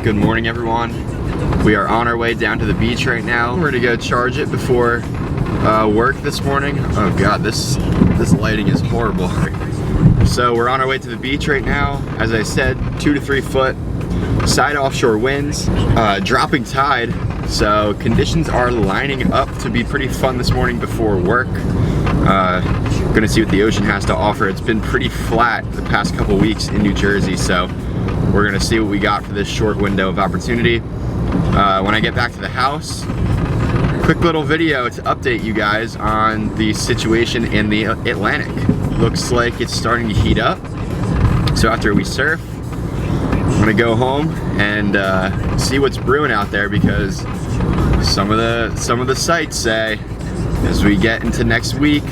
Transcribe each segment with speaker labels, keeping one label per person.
Speaker 1: Good morning, everyone. We are on our way down to the beach right now. We're gonna go charge it before work this morning. Oh God, this lighting is horrible. So we're on our way to the beach right now. As I said, 2 to 3 foot side offshore winds, dropping tide. So conditions are lining up to be pretty fun this morning before work. Gonna see what the ocean has to offer. It's been pretty flat the past couple weeks in New Jersey, so we're gonna see what we got for this short window of opportunity. When I get back to the house, quick little video to update you guys on the situation in the Atlantic. Looks like it's starting to heat up. So after we surf, I'm gonna go home and see what's brewing out there, because some of the sites say as we get into next week,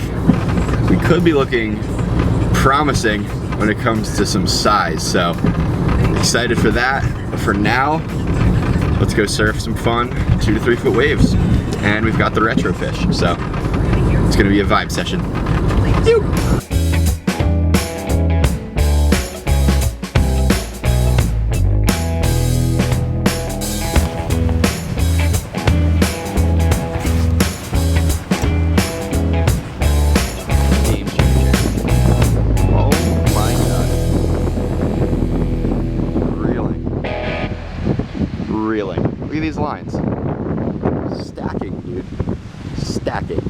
Speaker 1: we could be looking promising when it comes to some size. So excited for that. But for now, let's go surf some fun 2 to 3 foot waves. And we've got the retro fish, so it's gonna be a vibe session. Ew. Look at these lines. Stacking, dude. Stacking.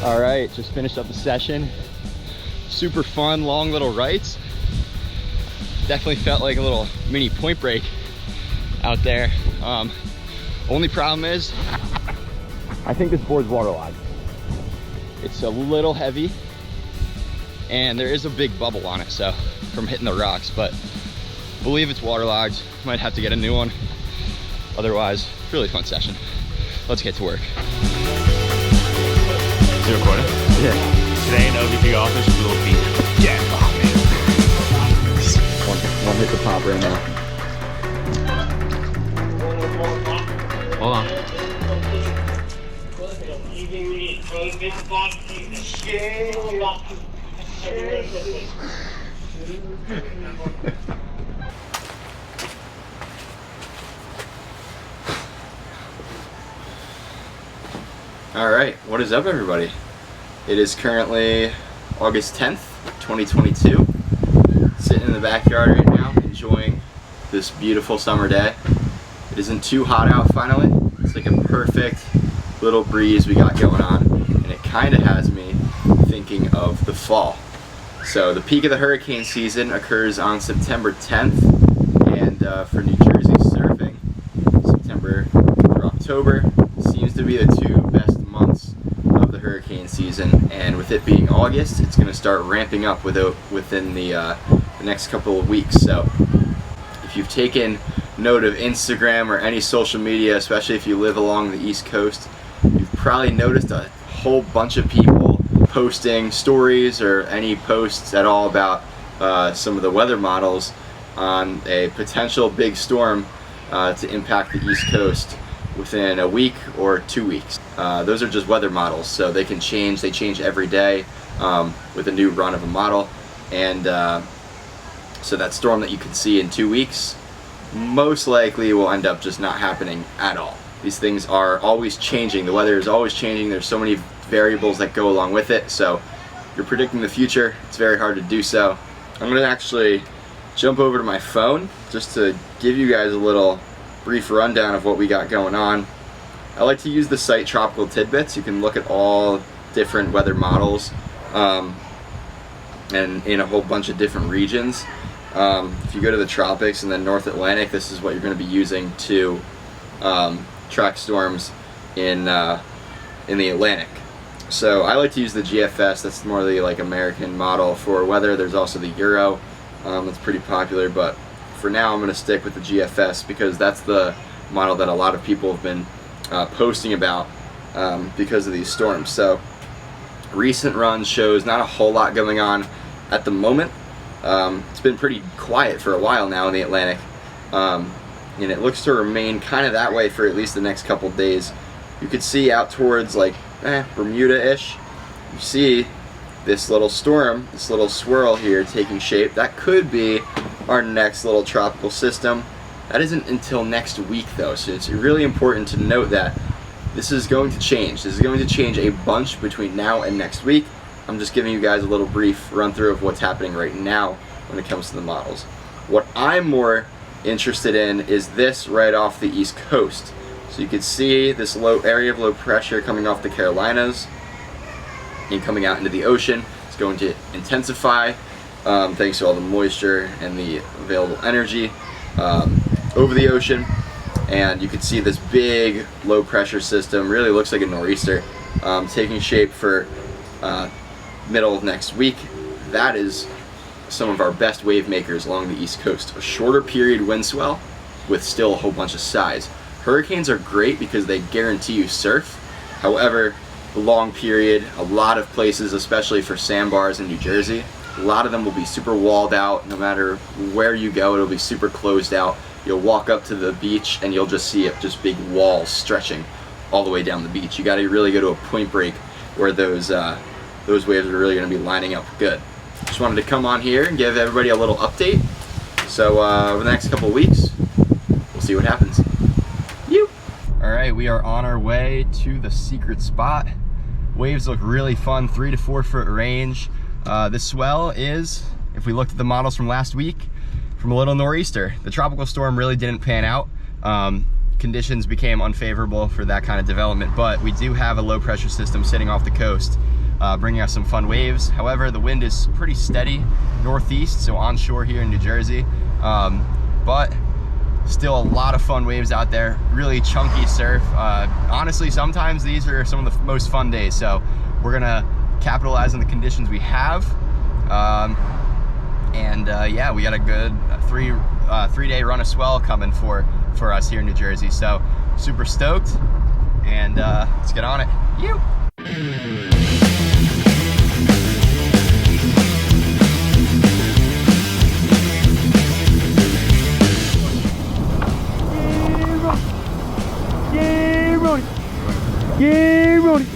Speaker 1: All right, just finished up the session. Super fun, long little rights. Definitely felt like a little mini point break out there. Only problem is, I think this board's waterlogged. It's a little heavy, and there is a big bubble on it, so from hitting the rocks, but I believe it's waterlogged. Might have to get a new one. Otherwise, really fun session. Let's get to work.
Speaker 2: You recording?
Speaker 1: Yeah.
Speaker 2: Today in OVP office, we will be dead. Oh man.
Speaker 1: One hit the pop right now.
Speaker 2: Hold on.
Speaker 1: All right, what is up, everybody? It is currently August 10th, 2022. Sitting in the backyard right now, enjoying this beautiful summer day. It isn't too hot out finally. It's like a perfect little breeze we got going on, and it kind of has me thinking of the fall. So the peak of the hurricane season occurs on September 10th, and for New Jersey surfing, September through October seems to be the two best months of the hurricane season, and with it being August, it's going to start ramping up within the next couple of weeks. So if you've taken note of Instagram or any social media, especially if you live along the East Coast, you've probably noticed a whole bunch of people posting stories or any posts at all about some of the weather models on a potential big storm to impact the East Coast within a week or 2 weeks. Those are just weather models, so they can change. They change every day with a new run of a model, and so that storm that you can see in 2 weeks most likely will end up just not happening at all. These things are always changing. The weather is always changing. There's so many variables that go along with it. So if you're predicting the future, it's very hard to do so. I'm going to actually jump over to my phone just to give you guys a little brief rundown of what we got going on. I like to use the site Tropical Tidbits. You can look at all different weather models and in a whole bunch of different regions. If you go to the tropics and then North Atlantic, this is what you're going to be using to track storms in the Atlantic. So I like to use the GFS. That's more the like American model for weather. There's also the Euro. That's pretty popular, but for now I'm going to stick with the GFS because that's the model that a lot of people have been posting about because of these storms. So recent runs shows not a whole lot going on at the moment. It's been pretty quiet for a while now in the Atlantic, and it looks to remain kind of that way for at least the next couple days. You could see out towards like Bermuda-ish, you see this little storm, this little swirl here taking shape. That could be our next little tropical system. That isn't until next week though, so it's really important to note that this is going to change. This is going to change a bunch between now and next week. I'm just giving you guys a little brief run through of what's happening right now when it comes to the models. What I'm more interested in is this right off the East Coast. So you can see this low area of low pressure coming off the Carolinas and coming out into the ocean. It's going to intensify thanks to all the moisture and the available energy over the ocean. And you can see this big low pressure system, really looks like a nor'easter, taking shape for middle of next week. That is some of our best wave makers along the East Coast. A shorter period wind swell with still a whole bunch of size. Hurricanes are great because they guarantee you surf. However, the long period, a lot of places, especially for sandbars in New Jersey, a lot of them will be super walled out. No matter where you go, it'll be super closed out. You'll walk up to the beach and you'll just see just big walls stretching all the way down the beach. You got to really go to a point break where those waves are really going to be lining up good. Just wanted to come on here and give everybody a little update. So over the next couple of weeks, we'll see what happens. All right, we are on our way to the secret spot. Waves look really fun, 3 to 4 foot range. The swell is, if we looked at the models from last week, from a little nor'easter. The tropical storm really didn't pan out. Conditions became unfavorable for that kind of development, but we do have a low pressure system sitting off the coast, bringing us some fun waves. However, the wind is pretty steady northeast, so onshore here in New Jersey, but still a lot of fun waves out there, really chunky surf. Honestly, sometimes these are some of the most fun days, so we're gonna capitalize on the conditions we have. Yeah, we got a good three-day run of swell coming for us here in New Jersey, so super stoked, and let's get on it.
Speaker 3: Yeah, Ronnie.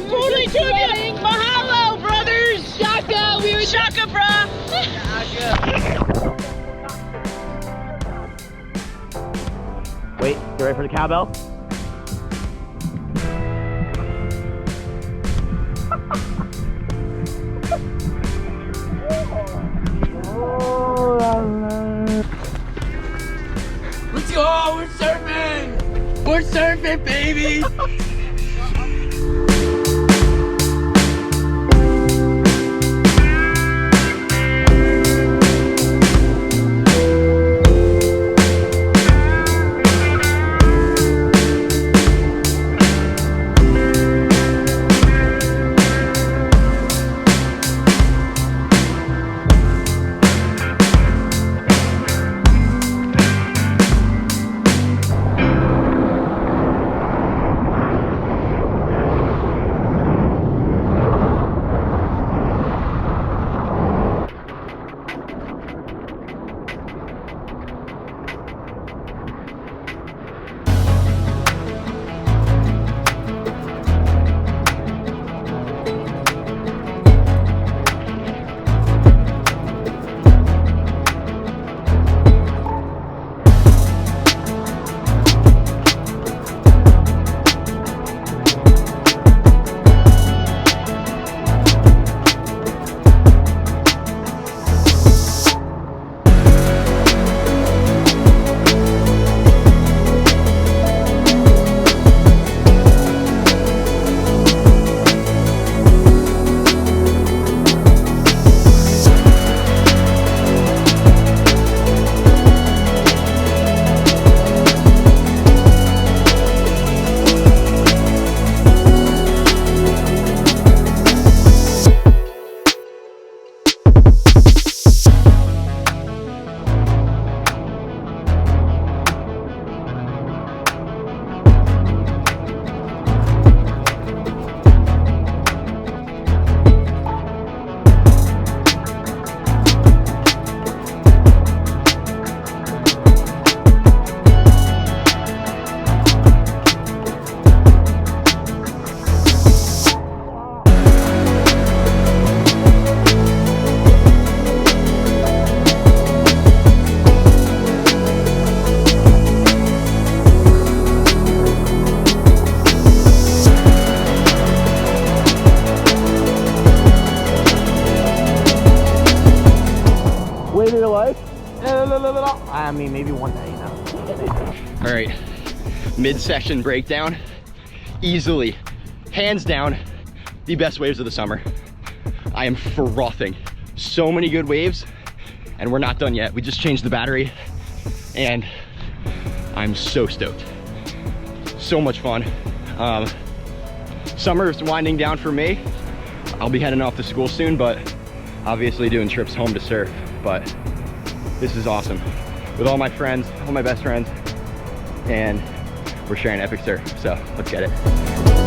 Speaker 3: Totally tuning! Mahalo, brothers! Shaka! We were Shaka, brah!
Speaker 2: Wait, you ready for the cowbell?
Speaker 3: Let's go! We're surfing! We're surfing, baby!
Speaker 2: Wave of your life? I mean, maybe one day, you know.
Speaker 1: All right, mid-session breakdown. Easily, hands down, the best waves of the summer. I am frothing. So many good waves, and we're not done yet. We just changed the battery, and I'm so stoked. So much fun. Summer's winding down for me. I'll be heading off to school soon, but obviously doing trips home to surf. But this is awesome. With all my friends, all my best friends, and we're sharing epic surf, so let's get it.